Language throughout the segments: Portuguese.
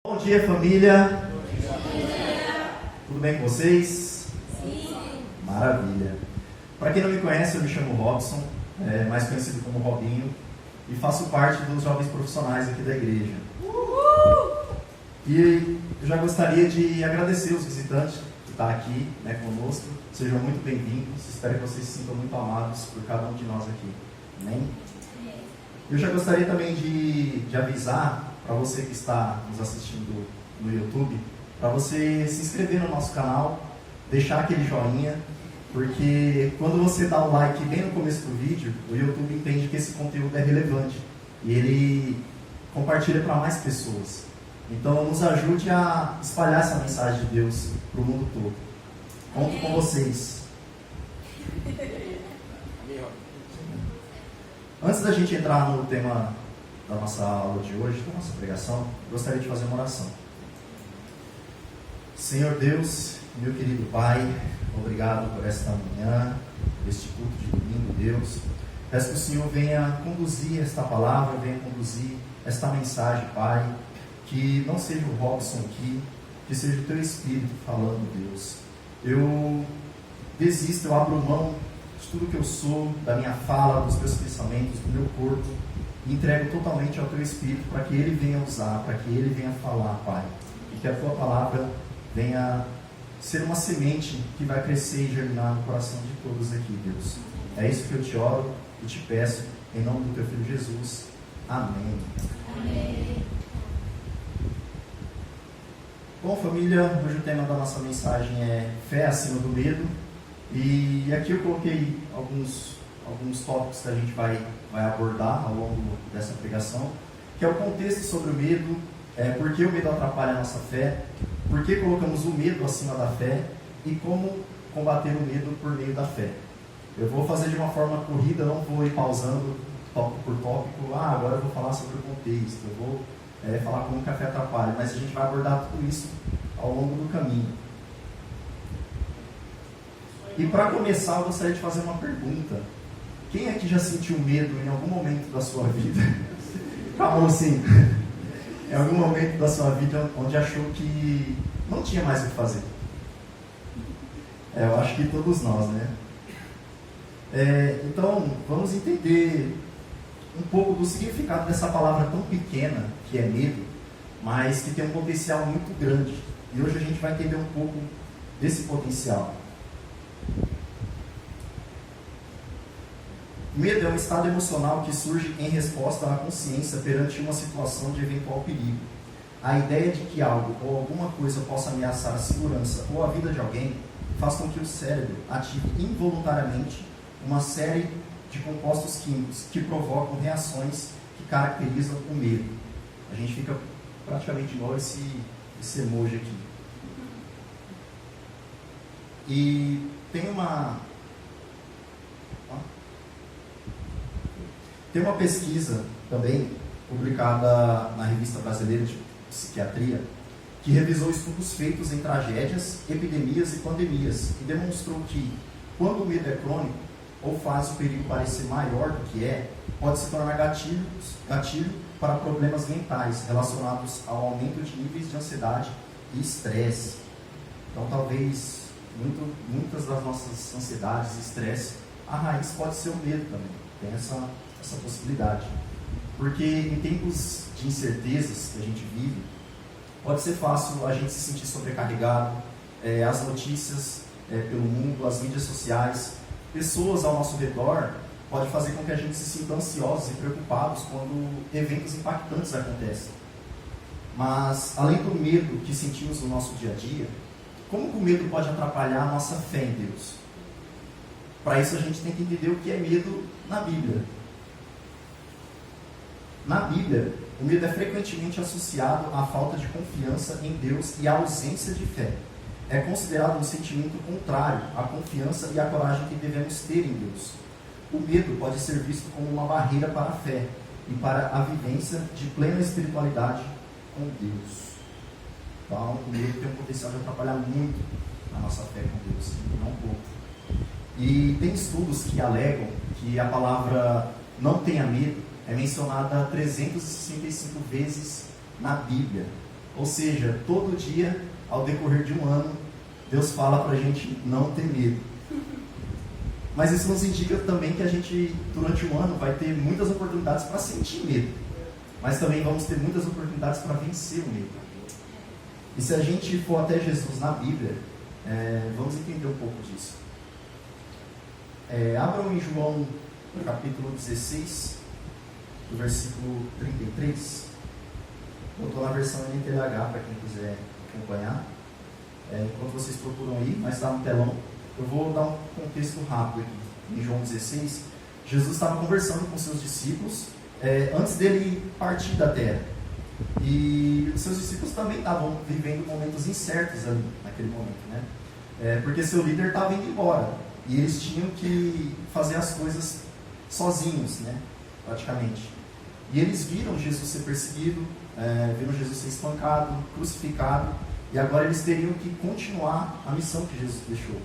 Bom dia, família. Tudo bem com vocês? Sim. Maravilha. Para quem não me conhece, eu me chamo Robson, mais conhecido como Robinho, e faço parte dos jovens profissionais aqui da igreja. E eu já gostaria de agradecer os visitantes que estão aqui conosco. Sejam muito bem-vindos. Espero que vocês se sintam muito amados por cada um de nós aqui. Amém? Eu já gostaria também de avisar para você que está nos assistindo no YouTube, para você se inscrever no nosso canal, deixar aquele joinha, porque quando você dá o like bem no começo do vídeo, o YouTube entende que esse conteúdo é relevante e ele compartilha para mais pessoas. Então nos ajude a espalhar essa mensagem de Deus para o mundo todo. Conto com vocês. Antes da gente entrar no tema da nossa aula de hoje, da nossa pregação, gostaria de fazer uma oração. Senhor Deus, meu querido Pai, obrigado por esta manhã, por este culto de domingo, Deus. Peço que o Senhor venha conduzir esta palavra, venha conduzir esta mensagem, Pai, que não seja o Robson aqui, que seja o Teu Espírito falando, Deus. Eu desisto, eu abro mão de tudo que eu sou, da minha fala, dos meus pensamentos, do meu corpo, e entrego totalmente ao Teu Espírito para que Ele venha usar, para que Ele venha falar, Pai, e que a Tua palavra venha ser uma semente que vai crescer e germinar no coração de todos aqui, Deus. É isso que eu te oro e te peço, em nome do Teu Filho Jesus. Amém. Amém. Bom, família, hoje o tema da nossa mensagem é fé acima do medo. E aqui eu coloquei alguns tópicos que a gente vai abordar ao longo dessa pregação, que é o contexto sobre o medo, por que o medo atrapalha a nossa fé, por que colocamos o medo acima da fé e como combater o medo por meio da fé. Eu vou fazer de uma forma corrida, não vou ir pausando tópico por tópico. Agora eu vou falar sobre o contexto, eu vou falar como que a fé atrapalha, mas a gente vai abordar tudo isso ao longo do caminho. E para começar, eu gostaria de fazer uma pergunta. Quem aqui já sentiu medo em algum momento da sua vida? Calma assim. Em algum momento da sua vida onde achou que não tinha mais o que fazer? Eu acho que todos nós, né? Então, vamos entender um pouco do significado dessa palavra tão pequena, que é medo, mas que tem um potencial muito grande. E hoje a gente vai entender um pouco desse potencial. Medo é um estado emocional que surge em resposta à consciência perante uma situação de eventual perigo. A ideia de que algo ou alguma coisa possa ameaçar a segurança ou a vida de alguém faz com que o cérebro ative involuntariamente uma série de compostos químicos que provocam reações que caracterizam o medo. A gente fica praticamente igual esse emoji aqui. E tem uma pesquisa também publicada na Revista Brasileira de Psiquiatria que revisou estudos feitos em tragédias, epidemias e pandemias e demonstrou que quando o medo é crônico ou faz o perigo parecer maior do que pode se tornar gatilho para problemas mentais relacionados ao aumento de níveis de ansiedade e estresse. Então talvez muitas das nossas ansiedades e estresse, a raiz pode ser o medo também. Tem essa possibilidade. Porque em tempos de incertezas que a gente vive, pode ser fácil a gente se sentir sobrecarregado, as notícias pelo mundo, as mídias sociais, pessoas ao nosso redor, pode fazer com que a gente se sinta ansiosos e preocupados quando eventos impactantes acontecem. Mas, além do medo que sentimos no nosso dia a dia, como que o medo pode atrapalhar a nossa fé em Deus? Para isso a gente tem que entender o que é medo na Bíblia. Na Bíblia, o medo é frequentemente associado à falta de confiança em Deus e à ausência de fé. É considerado um sentimento contrário à confiança e à coragem que devemos ter em Deus. O medo pode ser visto como uma barreira para a fé e para a vivência de plena espiritualidade com Deus. Então, o medo tem um potencial de atrapalhar muito a nossa fé com Deus, não pouco. E tem estudos que alegam que a palavra não tenha medo é mencionada 365 vezes na Bíblia. Ou seja, todo dia, ao decorrer de um ano, Deus fala para a gente não ter medo. Mas isso nos indica também que a gente, durante um ano, vai ter muitas oportunidades para sentir medo. Mas também vamos ter muitas oportunidades para vencer o medo. E se a gente for até Jesus na Bíblia, vamos entender um pouco disso. Abram em João, capítulo 16, do versículo 33. Eu estou na versão NTLH, para quem quiser acompanhar. Enquanto vocês procuram aí, mas está no telão. Eu vou dar um contexto rápido aqui. Em João 16, Jesus estava conversando com seus discípulos antes dele partir da terra. E os seus discípulos também estavam vivendo momentos incertos ali, naquele momento, né? Porque seu líder estava indo embora. E eles tinham que fazer as coisas sozinhos, né? Praticamente. E eles viram Jesus ser perseguido, viram Jesus ser espancado, crucificado. E agora eles teriam que continuar a missão que Jesus deixou.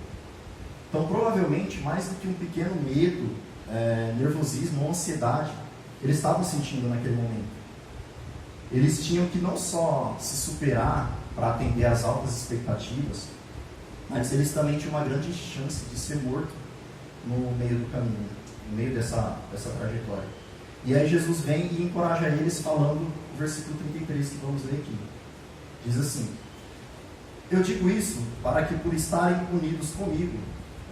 Então, provavelmente, mais do que um pequeno medo, nervosismo ou ansiedade, eles estavam sentindo naquele momento. Eles tinham que não só se superar para atender às altas expectativas, mas eles também tinham uma grande chance de ser morto no meio do caminho, no meio dessa trajetória. E aí Jesus vem e encoraja eles falando o versículo 33 que vamos ler aqui. Diz assim: eu digo isso para que por estarem unidos comigo,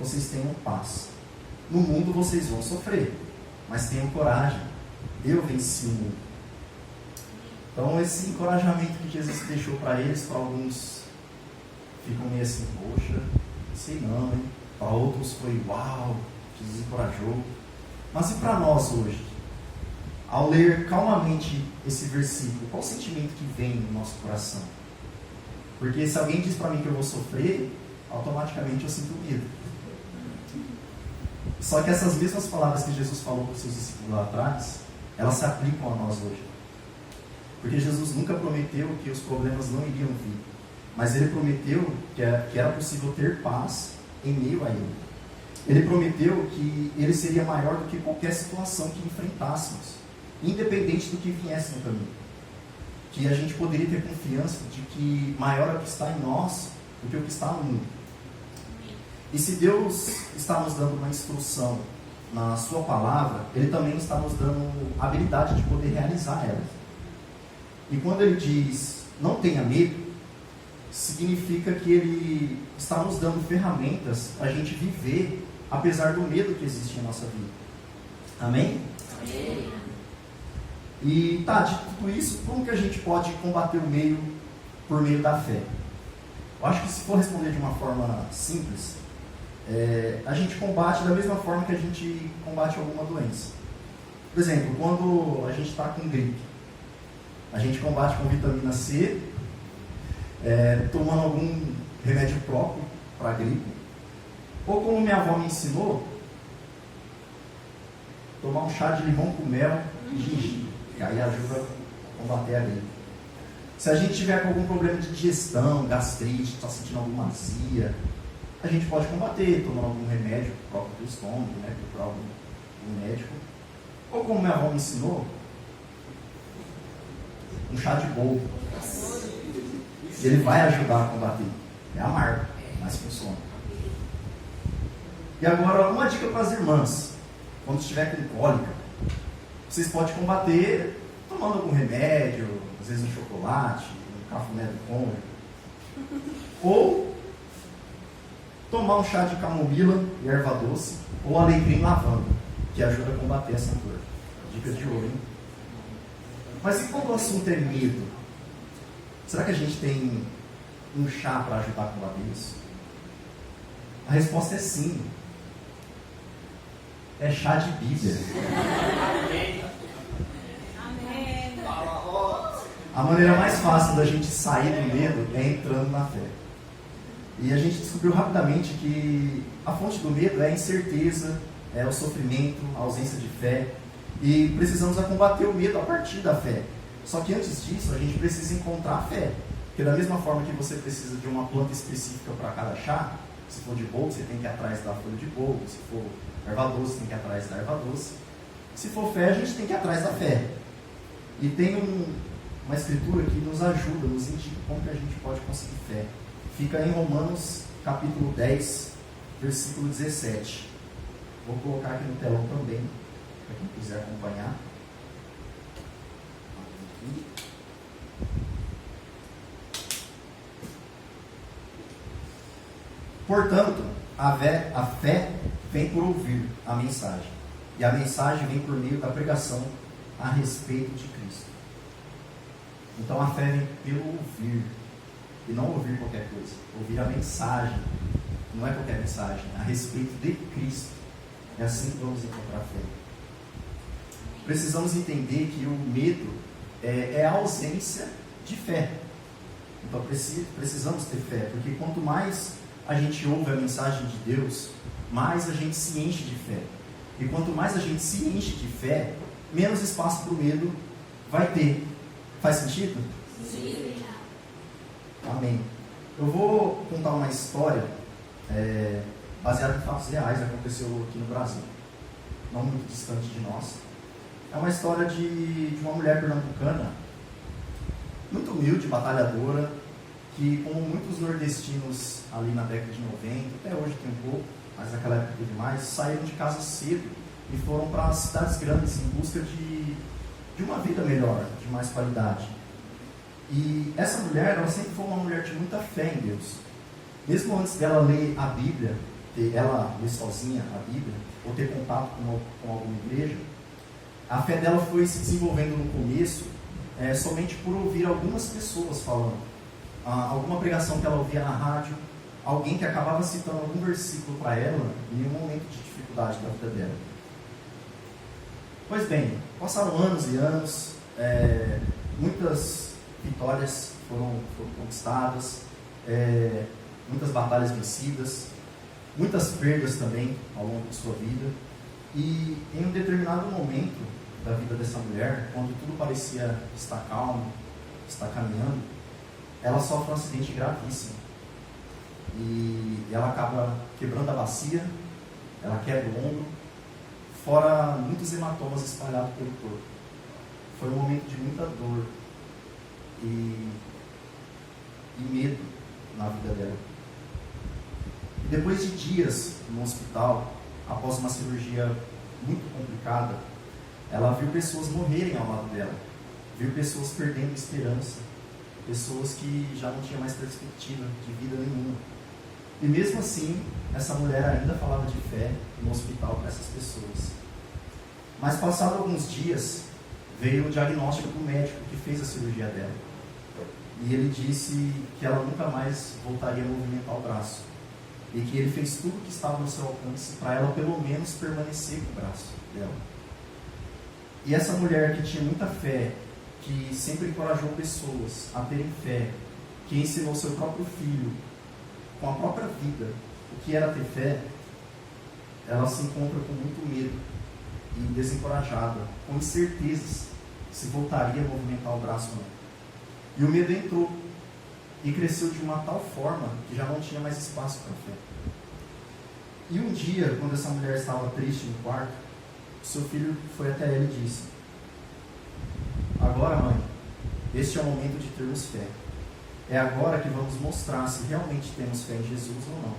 vocês tenham paz. No mundo vocês vão sofrer, mas tenham coragem. Eu venci o mundo. Então esse encorajamento que Jesus deixou para eles, para alguns ficam meio assim, poxa, sei não, hein? Para outros foi uau, Jesus encorajou. Mas e para nós hoje? Ao ler calmamente esse versículo, qual o sentimento que vem no nosso coração? Porque se alguém diz para mim que eu vou sofrer, automaticamente eu sinto medo. Só que essas mesmas palavras que Jesus falou para os seus discípulos lá atrás, elas se aplicam a nós hoje. Porque Jesus nunca prometeu que os problemas não iriam vir. Mas Ele prometeu que era possível ter paz em meio a Ele. Ele prometeu que Ele seria maior do que qualquer situação que enfrentássemos, independente do que viesse no caminho. Que a gente poderia ter confiança de que maior é o que está em nós do que o que está no mundo. E se Deus está nos dando uma instrução na sua palavra, Ele também está nos dando a habilidade de poder realizar ela. E quando Ele diz, não tenha medo, significa que Ele está nos dando ferramentas para a gente viver, apesar do medo que existe em nossa vida. Amém? Amém. E de tudo isso, como que a gente pode combater o medo por meio da fé? Eu acho que se for responder de uma forma simples, a gente combate da mesma forma que a gente combate alguma doença. Por exemplo, quando a gente está com gripe, a gente combate com vitamina C, tomando algum remédio próprio para a gripe. Ou como minha avó me ensinou, tomar um chá de limão com mel e gengibre, que aí ajuda a combater a gripe. Se a gente tiver com algum problema de digestão, gastrite, está sentindo alguma azia, a gente pode combater, tomando algum remédio próprio do estômago, né, procurar algum médico. Ou como minha avó me ensinou, um chá de boldo. Ele vai ajudar a combater. É amargo, mas funciona. E agora, uma dica para as irmãs. Quando estiver com cólica, vocês podem combater tomando algum remédio, às vezes um chocolate, um cafuné do cônjuge. Ou tomar um chá de camomila e erva doce, ou alecrim lavanda, que ajuda a combater essa dor. Dica de ouro, hein? Mas e quando o assunto é medo? Será que a gente tem um chá para ajudar a combater isso? A resposta é sim. É chá de Bíblia. A maneira mais fácil da gente sair do medo é entrando na fé. E a gente descobriu rapidamente que a fonte do medo é a incerteza, é o sofrimento, a ausência de fé. E precisamos combater o medo a partir da fé. Só que antes disso, a gente precisa encontrar a fé. Porque da mesma forma que você precisa de uma planta específica para cada chá, se for de boldo, você tem que ir atrás da folha de boldo. Se for erva doce, tem que ir atrás da erva doce. Se for fé, a gente tem que ir atrás da fé. E tem uma escritura que nos ajuda, nos indica como que a gente pode conseguir fé. Fica em Romanos capítulo 10, versículo 17. Vou colocar aqui no telão também, para quem quiser acompanhar. Aqui. Portanto, a fé vem por ouvir a mensagem, e a mensagem vem por meio da pregação a respeito de Cristo. Então a fé vem pelo ouvir, e não ouvir qualquer coisa, ouvir a mensagem, não é qualquer mensagem, a respeito de Cristo. É assim que vamos encontrar fé. Precisamos entender que o medo é a ausência de fé. Então precisamos ter fé, porque quanto mais a gente ouve a mensagem de Deus, mais a gente se enche de fé. E quanto mais a gente se enche de fé, menos espaço para o medo vai ter. Faz sentido? Sim. Amém. Eu vou contar uma história baseada em fatos reais que aconteceu aqui no Brasil, não muito distante de nós. É uma história de uma mulher pernambucana, muito humilde, batalhadora, que, como muitos nordestinos ali na década de 90, até hoje tem um pouco, mas naquela época teve mais, saíram de casa cedo e foram para as cidades grandes em busca de uma vida melhor, de mais qualidade. E essa mulher, ela sempre foi uma mulher de muita fé em Deus. Mesmo antes dela ler a Bíblia, ela ler sozinha a Bíblia, ou ter contato com alguma igreja, a fé dela foi se desenvolvendo no começo somente por ouvir algumas pessoas falando. Alguma pregação que ela ouvia na rádio, alguém que acabava citando algum versículo para ela em um momento de dificuldade da vida dela. Pois bem, passaram anos e anos, muitas vitórias foram conquistadas, muitas batalhas vencidas, muitas perdas também ao longo de sua vida. E em um determinado momento da vida dessa mulher, quando tudo parecia estar calmo, estar caminhando, ela sofre um acidente gravíssimo. E ela acaba quebrando a bacia, ela quebra o ombro, fora muitos hematomas espalhados pelo corpo. Foi um momento de muita dor e medo na vida dela. E depois de dias no hospital, após uma cirurgia muito complicada, ela viu pessoas morrerem ao lado dela, viu pessoas perdendo esperança, pessoas que já não tinham mais perspectiva de vida nenhuma. E mesmo assim, essa mulher ainda falava de fé no hospital para essas pessoas. Mas passados alguns dias, veio o diagnóstico do médico que fez a cirurgia dela. E ele disse que ela nunca mais voltaria a movimentar o braço. E que ele fez tudo o que estava no seu alcance para ela pelo menos permanecer com o braço dela. E essa mulher que tinha muita fé, que sempre encorajou pessoas a terem fé, que ensinou seu próprio filho, com a própria vida, o que era ter fé, ela se encontra com muito medo e desencorajada, com incertezas se voltaria a movimentar o braço ou não. E o medo entrou e cresceu de uma tal forma que já não tinha mais espaço para fé. E um dia, quando essa mulher estava triste no quarto, seu filho foi até ela e disse: agora, mãe, este é o momento de termos fé. É agora que vamos mostrar se realmente temos fé em Jesus ou não.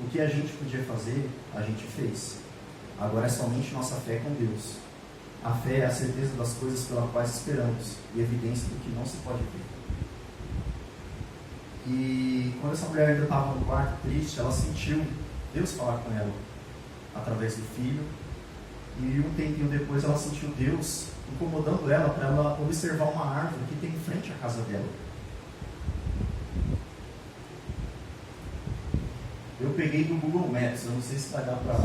O que a gente podia fazer, a gente fez. Agora é somente nossa fé com Deus. A fé é a certeza das coisas pelas quais esperamos e evidência do que não se pode ver. E quando essa mulher ainda estava no quarto triste, ela sentiu Deus falar com ela através do filho. E um tempinho depois ela sentiu Deus incomodando ela para ela observar uma árvore que tem em frente à casa dela. Eu peguei do Google Maps, eu não sei se vai dar para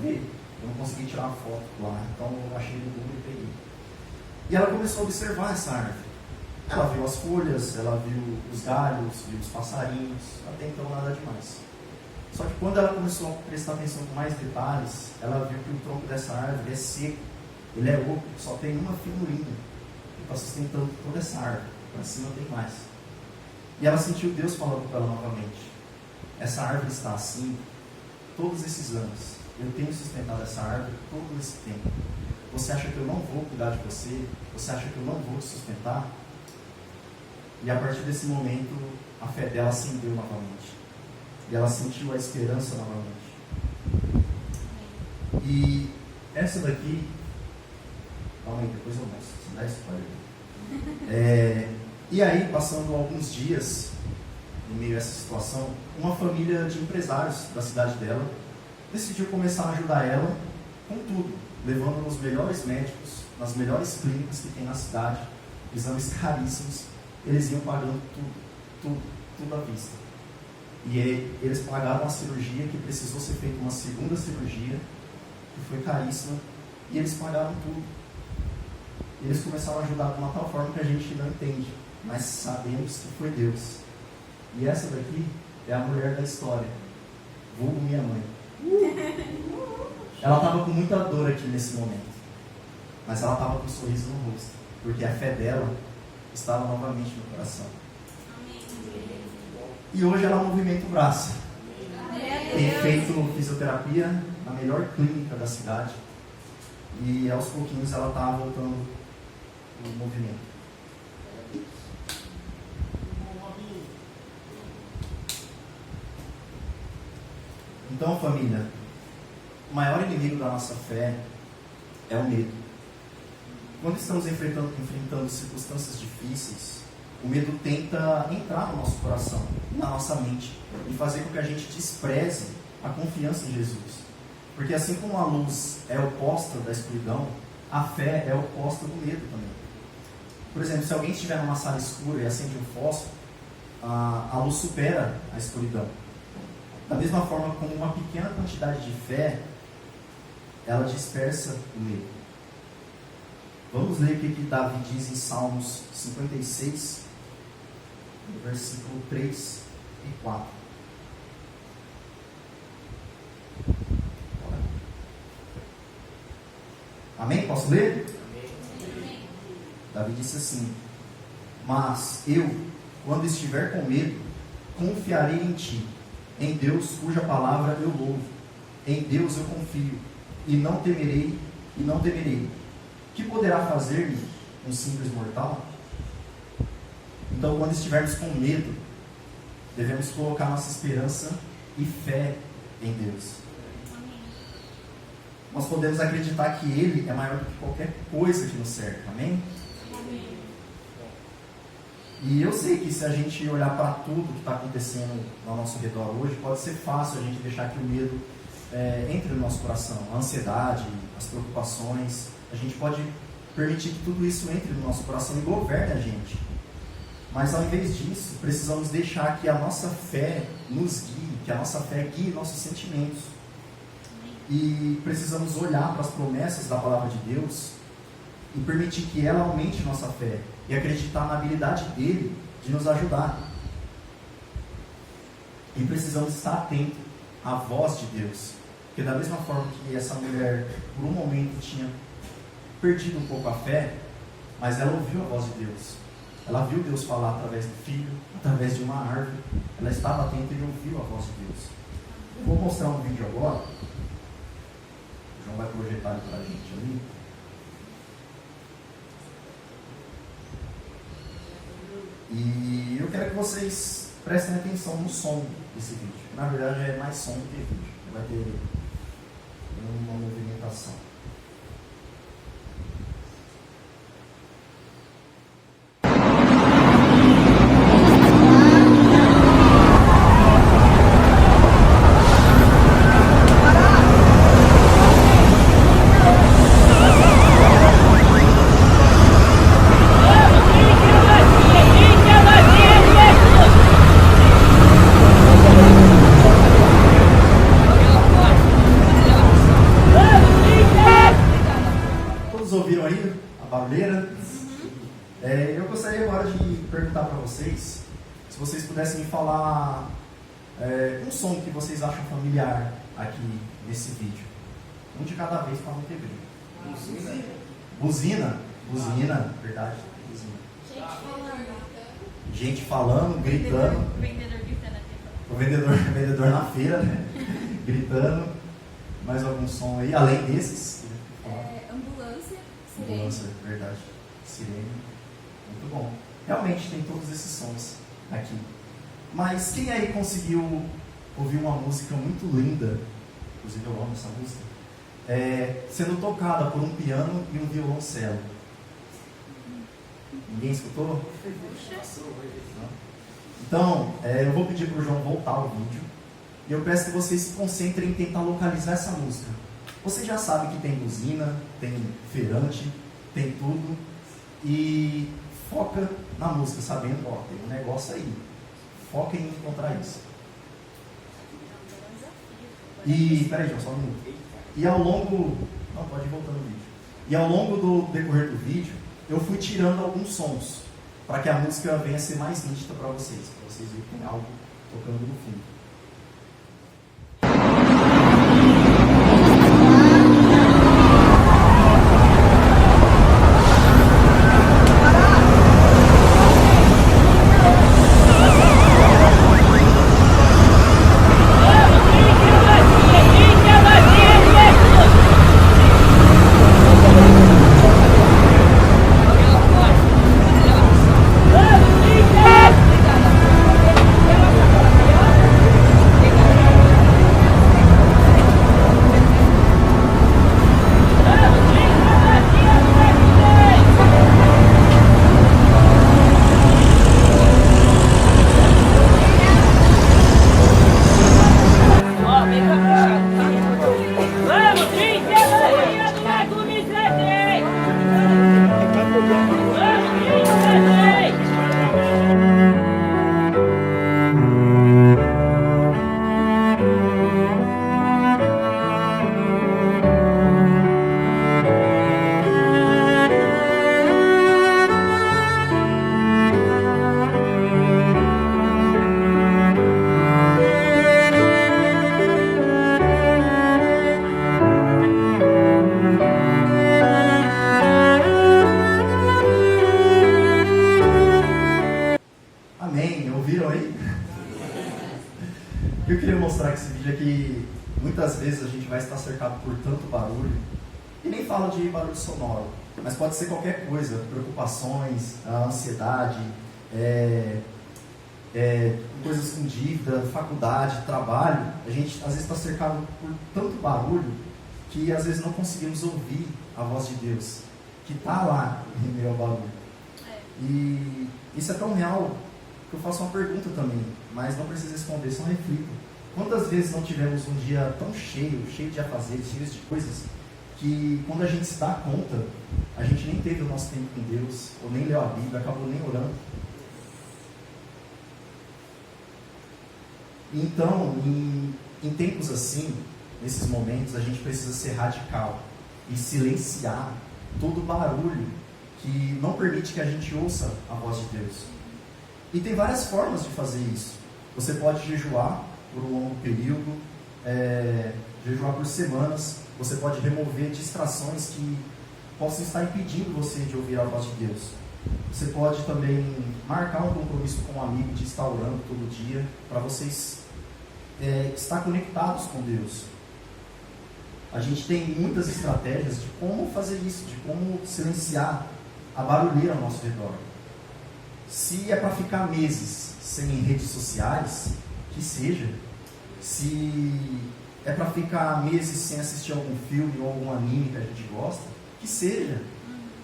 ver. Eu não consegui tirar a foto lá, então eu achei no Google e peguei. E ela começou a observar essa árvore. Ela viu as folhas, ela viu os galhos, viu os passarinhos, até então nada demais. Só que quando ela começou a prestar atenção com mais detalhes, ela viu que o tronco dessa árvore é seco, ele é oco, só tem uma figurinha que está sustentando toda essa árvore, para cima tem mais. E ela sentiu Deus falando para ela novamente: essa árvore está assim todos esses anos, eu tenho sustentado essa árvore todo esse tempo. você acha que eu não vou cuidar de você? Você acha que eu não vou te sustentar? E a partir desse momento, a fé dela acendeu novamente. E ela sentiu a esperança novamente. E essa daqui... Calma aí, depois eu mostro. Se dá spoiler. E aí, passando alguns dias, em meio a essa situação, uma família de empresários da cidade dela decidiu começar a ajudar ela com tudo, levando nos melhores médicos, nas melhores clínicas que tem na cidade, exames caríssimos. Eles iam pagando tudo à vista. E eles pagaram a cirurgia, que precisou ser feita uma segunda cirurgia, que foi caríssima, e eles pagaram tudo. E eles começaram a ajudar de uma tal forma que a gente não entende, mas sabemos que foi Deus. E essa daqui é a mulher da história, vulgo minha mãe. Ela estava com muita dor aqui nesse momento, mas ela estava com um sorriso no rosto, porque a fé dela estava novamente no coração. E hoje ela movimenta o braço. Tem feito fisioterapia na melhor clínica da cidade. E aos pouquinhos ela está voltando no movimento. Então, família, o maior inimigo da nossa fé é o medo. Quando estamos enfrentando circunstâncias difíceis, o medo tenta entrar no nosso coração, na nossa mente, e fazer com que a gente despreze a confiança em Jesus. Porque assim como a luz é oposta da escuridão, a fé é oposta do medo também. Por exemplo, se alguém estiver numa sala escura e acende um fósforo, a luz supera a escuridão. Da mesma forma como uma pequena quantidade de fé, ela dispersa o medo. Vamos ler o que Davi diz em Salmos 56, versículo 3 e 4. Amém? Posso ler? Amém. Davi disse assim: mas eu, quando estiver com medo, confiarei em ti, em Deus cuja palavra eu louvo. Em Deus eu confio, e não temerei. Que poderá fazer-me um simples mortal? Então, quando estivermos com medo, devemos colocar nossa esperança e fé em Deus. Nós podemos acreditar que Ele é maior do que qualquer coisa que nos cerca. Amém? Amém. E eu sei que se a gente olhar para tudo que está acontecendo ao nosso redor hoje, pode ser fácil a gente deixar que o medo entre no nosso coração. A ansiedade, as preocupações. A gente pode permitir que tudo isso entre no nosso coração e governe a gente. Mas ao invés disso, precisamos deixar que a nossa fé nos guie, que a nossa fé guie nossos sentimentos. E precisamos olhar para as promessas da palavra de Deus e permitir que ela aumente nossa fé e acreditar na habilidade dele de nos ajudar. E precisamos estar atentos à voz de Deus, porque da mesma forma que essa mulher por um momento tinha perdido um pouco a fé, mas ela ouviu a voz de Deus. Ela viu Deus falar através do filho, através de uma árvore. Ela estava atenta e ouviu a voz de Deus. Eu vou mostrar um vídeo agora. O João vai projetar para a gente ali. E eu quero que vocês prestem atenção no som desse vídeo. Na verdade é mais som do que vídeo. Vai ter uma movimentação. Pudessem me falar um som que vocês acham familiar aqui nesse vídeo. Um de cada vez para não ter briga. Buzina. Buzina, verdade. Buzina. Gente falando, gritando. O vendedor gritando aqui. O vendedor na feira, né? Gritando. Mais algum som aí, além desses? Ambulância. Ambulância, verdade. Sirene. Muito bom. Realmente tem todos esses sons aqui. Mas quem aí conseguiu ouvir uma música muito linda, inclusive eu amo essa música, sendo tocada por um piano e um violoncelo? Ninguém escutou? Então, eu vou pedir para o João voltar ao vídeo e eu peço que vocês se concentrem em tentar localizar essa música. Você já sabe que tem buzina, tem feirante, tem tudo, e foca na música, sabendo, ó, tem um negócio aí. Foca em encontrar isso. E, peraí, João, só um minuto. E ao longo... Não, pode ir voltando no vídeo. E ao longo do decorrer do vídeo, eu fui tirando alguns sons, para que a música venha a ser mais nítida para vocês verem que tem algo tocando no fundo. Eu queria mostrar com esse vídeo aqui, muitas vezes a gente vai estar cercado por tanto barulho, e nem falo de barulho sonoro, mas pode ser qualquer coisa, preocupações, ansiedade, coisas com dívida, faculdade, trabalho. A gente às vezes está cercado por tanto barulho que às vezes não conseguimos ouvir a voz de Deus, que está lá em meio ao barulho. E isso é tão real que eu faço uma pergunta também, mas não precisa responder, só reflita. Quantas vezes não tivemos um dia tão cheio de afazeres, cheio de coisas, que quando a gente se dá conta, a gente nem teve o nosso tempo com Deus, ou nem leu a Bíblia, acabou nem orando. Então, em tempos assim, nesses momentos, a gente precisa ser radical e silenciar todo o barulho que não permite que a gente ouça a voz de Deus. E tem várias formas de fazer isso. Você pode jejuar por um longo período, jejuar por semanas. Você pode remover distrações que possam estar impedindo você de ouvir a voz de Deus. Você pode também marcar um compromisso com um amigo de estar orando todo dia, para vocês estar conectados com Deus. A gente tem muitas estratégias de como fazer isso, de como silenciar a barulheira ao nosso redor. Se é para ficar meses sem redes sociais, que seja. Se é para ficar meses sem assistir algum filme ou algum anime que a gente gosta, que seja.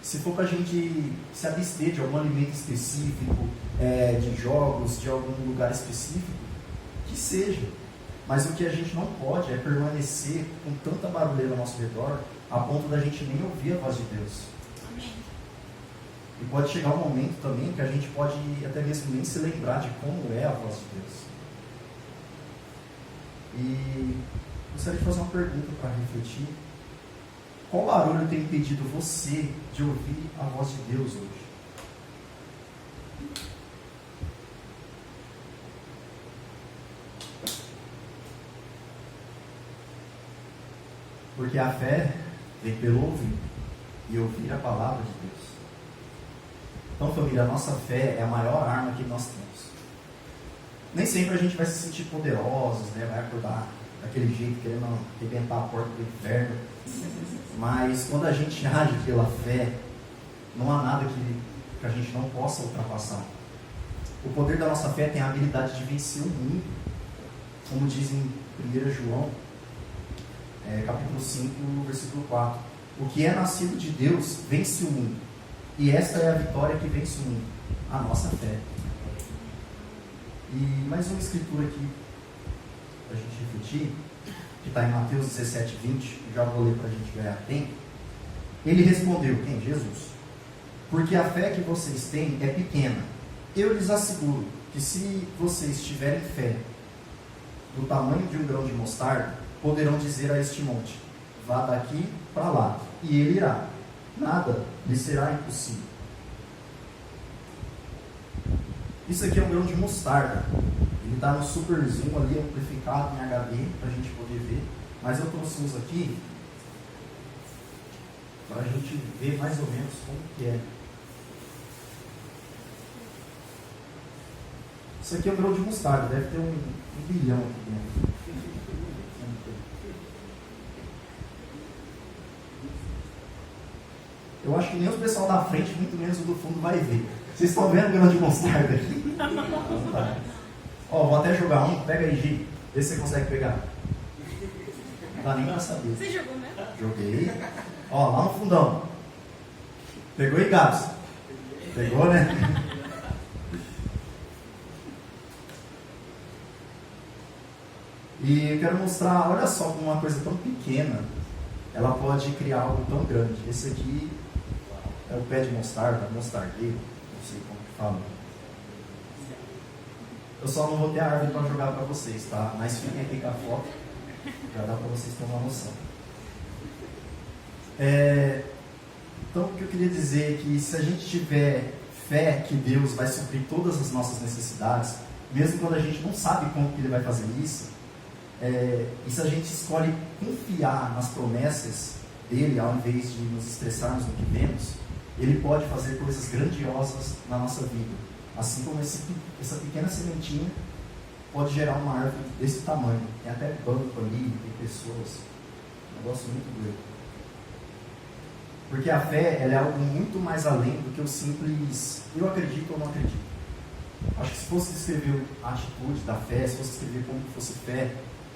Se for para a gente se abster de algum alimento específico, de jogos, de algum lugar específico, que seja. Mas o que a gente não pode é permanecer com tanta barulheira ao nosso redor, a ponto da gente nem ouvir a voz de Deus. Amém. E pode chegar um momento também que a gente pode até mesmo nem se lembrar de como é a voz de Deus. E gostaria de fazer uma pergunta para refletir. Qual barulho tem impedido você de ouvir a voz de Deus hoje? Porque a fé vem pelo ouvir e ouvir a palavra de Deus. Então, família, a nossa fé é a maior arma que nós temos. Nem sempre a gente vai se sentir poderosos, vai acordar daquele jeito, querendo arrebentar a porta do inferno. Mas quando a gente age pela fé, não há nada que a gente não possa ultrapassar. O poder da nossa fé tem a habilidade de vencer o mundo. Como diz em 1 João, capítulo 5, versículo 4. O que é nascido de Deus vence o mundo. E esta é a vitória que vence o mundo, a nossa fé. E mais uma escritura aqui, para a gente refletir, que está em Mateus 17, 20, já vou ler para a gente ganhar tempo. Ele respondeu, quem? Jesus. Porque a fé que vocês têm é pequena. Eu lhes asseguro que se vocês tiverem fé do tamanho de um grão de mostarda, poderão dizer a este monte, vá daqui para lá, e ele irá. Nada lhe será impossível. Isso aqui é um grão de mostarda. Ele está no super zoom ali, amplificado em HD, para a gente poder ver. Mas eu trouxe uns aqui, para a gente ver mais ou menos como que é. Isso aqui é um grão de mostarda, deve ter um bilhão aqui dentro. Eu acho que nem o pessoal da frente, muito menos o do fundo, vai ver. Vocês estão vendo o grão de mostarda aqui? Ó, vou até jogar um, pega aí, Gi. Vê se você consegue pegar. Não dá nem pra saber. Você jogou mesmo? Joguei. Ó, lá no fundão. Pegou aí, Gabs? Pegou, né? E eu quero mostrar, olha só como uma coisa tão pequena, ela pode criar algo tão grande. Esse aqui é o pé de mostarda, mostardeiro, não sei como que fala. Eu só não vou ter a árvore para jogar para vocês, tá? Mas fiquem aqui com a foto, já dá para vocês terem uma noção. Então, o que eu queria dizer é que se a gente tiver fé que Deus vai suprir todas as nossas necessidades, mesmo quando a gente não sabe como que Ele vai fazer isso, e se a gente escolhe confiar nas promessas dele, ao invés de nos estressarmos no que vemos, ele pode fazer coisas grandiosas na nossa vida. Assim como essa pequena sementinha pode gerar uma árvore desse tamanho. Tem até banco ali, tem pessoas. Um negócio muito doido. Porque a fé, ela é algo muito mais além do que o simples eu acredito ou não acredito. Acho que se fosse descrever a atitude da fé, se fosse descrever como fosse fé,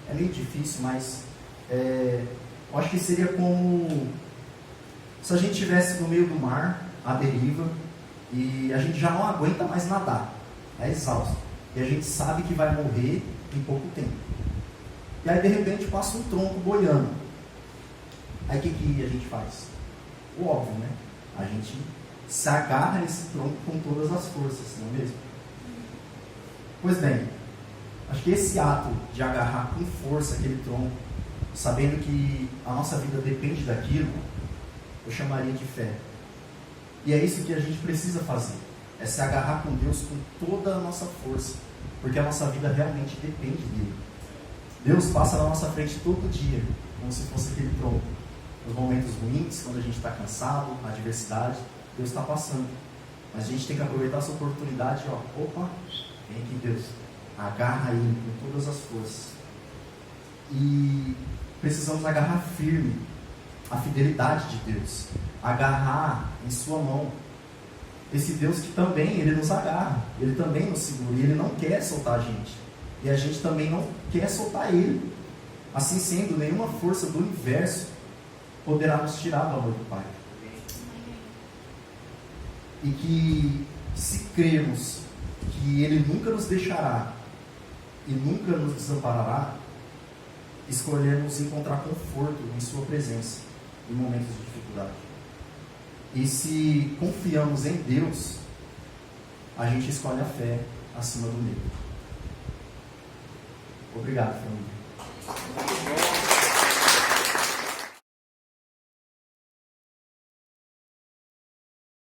é meio difícil, mas eu acho que seria como se a gente estivesse no meio do mar, à deriva, e a gente já não aguenta mais nadar, é exausto, e a gente sabe que vai morrer em pouco tempo. E aí de repente passa um tronco boiando. Aí o que a gente faz? O óbvio, né? A gente se agarra nesse tronco com todas as forças, não é mesmo? Pois bem, acho que esse ato de agarrar com força aquele tronco, sabendo que a nossa vida depende daquilo, eu chamaria de fé. E é isso que a gente precisa fazer, é se agarrar com Deus com toda a nossa força, porque a nossa vida realmente depende dele. Deus passa na nossa frente todo dia, como se fosse aquele tronco. Nos momentos ruins, quando a gente está cansado, na adversidade, Deus está passando. Mas a gente tem que aproveitar essa oportunidade, opa, vem aqui Deus, agarra ele com todas as forças. E precisamos agarrar firme a fidelidade de Deus, agarrar em sua mão esse Deus que também, ele nos agarra, ele também nos segura, e ele não quer soltar a gente, e a gente também não quer soltar ele. Assim sendo, nenhuma força do universo poderá nos tirar do amor do Pai. E que, se crermos que ele nunca nos deixará e nunca nos desamparará, escolhermos encontrar conforto em sua presença em momentos de dificuldade. E se confiamos em Deus, a gente escolhe a fé acima do medo. Obrigado, família.